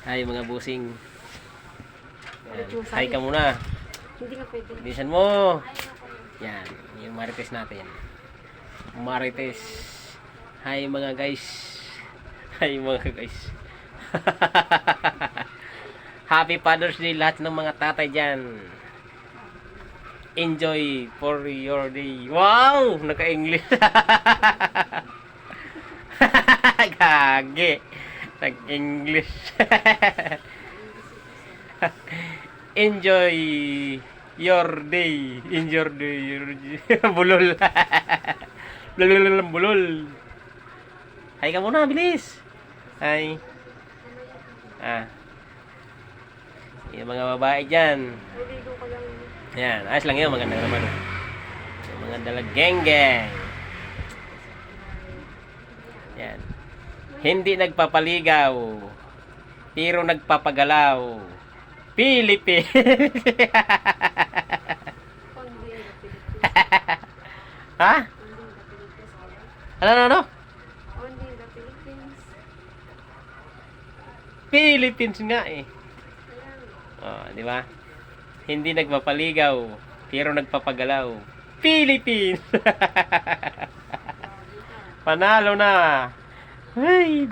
Hi mga busing. Yan. Marichusan. Hi ka muna. Hindi nga pwede. Bilisan mo. Yan. Yung marites natin. Marites. Hi mga guys. Hi mga guys. Happy Father's Day lahat ng mga tatay dyan. Enjoy for your day. Wow! Naka-English. Gagi. Nag-English. Enjoy your day. Enjoy your day. Bulol. Bulol. Hi ka muna, bilis. Hi. Yung mga babae dyan. Naligo ko lang. Yan, ayos lang yun. Maganda naman. Yung mga dalag geng-geng. Yan. Hindi nagpapaligaw, pero nagpapagalaw. Philippines. Only in the Philippines. Ha? Ano? Only in the Philippines. Philippines nga eh. Ayan. Oh, di ba? Hindi nagpapaligaw, pero nagpapagalaw. Philippines. Panalo na. Ay,